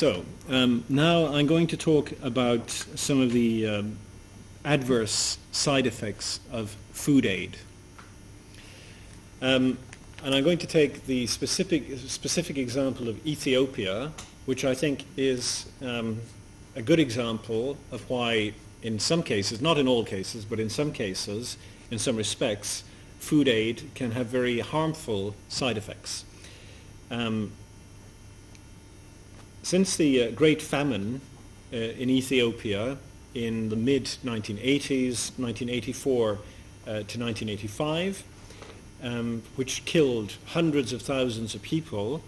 Now I'm going to talk about some of the adverse side effects of food aid. And I'm going to take the specific example of Ethiopia, which I think is a good example of why in some cases, not in all cases, but in some cases, in some respects, food aid can have very harmful side effects. Since the Great Famine in Ethiopia in the mid-1980s, 1984 to 1985, which killed hundreds of thousands of people,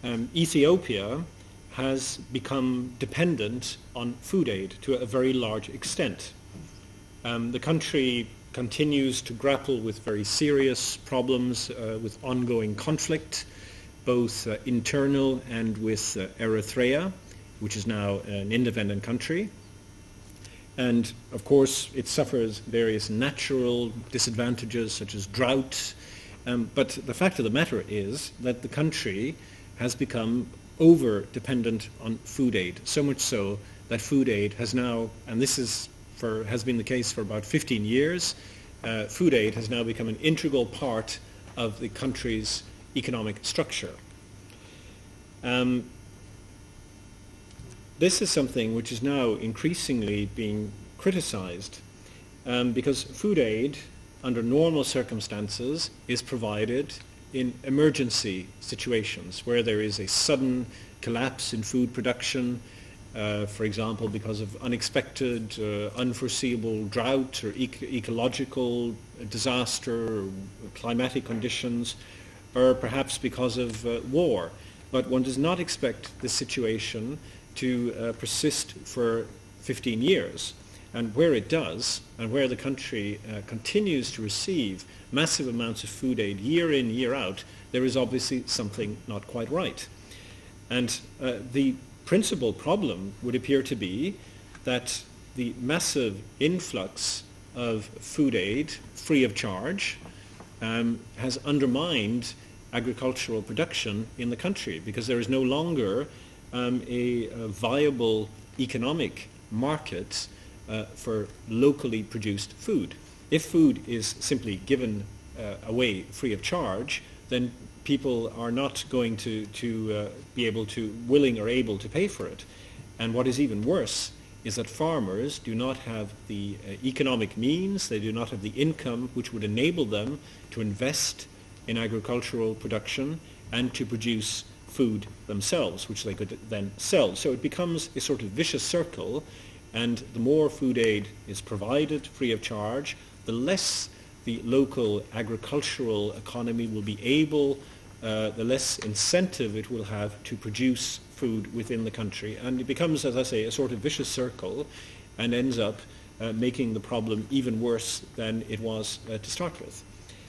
Ethiopia has become dependent on food aid to a very large extent. The country continues to grapple with very serious problems with ongoing conflict, both internal and with Eritrea, which is now an independent country. And of course it suffers various natural disadvantages such as drought, but the fact of the matter is that the country has become over-dependent on food aid, so much so that food aid has now, and this has been the case for about 15 years, food aid has now become an integral part of the country's economic structure. This is something which is now increasingly being criticized because food aid under normal circumstances is provided in emergency situations where there is a sudden collapse in food production, for example because of unexpected, unforeseeable drought or ecological disaster or climatic conditions, or perhaps because of war. But one does not expect this situation to persist for 15 years. And where it does, and where the country continues to receive massive amounts of food aid year in, year out, there is obviously something not quite right. And the principal problem would appear to be that the massive influx of food aid, free of charge, has undermined agricultural production in the country because there is no longer a viable economic market for locally produced food. If food is simply given away free of charge, then people are not going to be able to, willing or able to pay for it. And what is even worse is that farmers do not have the economic means, they do not have the income which would enable them to invest in agricultural production and to produce food themselves, which they could then sell. So it becomes a sort of vicious circle, and the more food aid is provided free of charge, the less the local agricultural economy will be able, the less incentive it will have to produce food within the country. And it becomes, as I say, a sort of vicious circle and ends up making the problem even worse than it was to start with.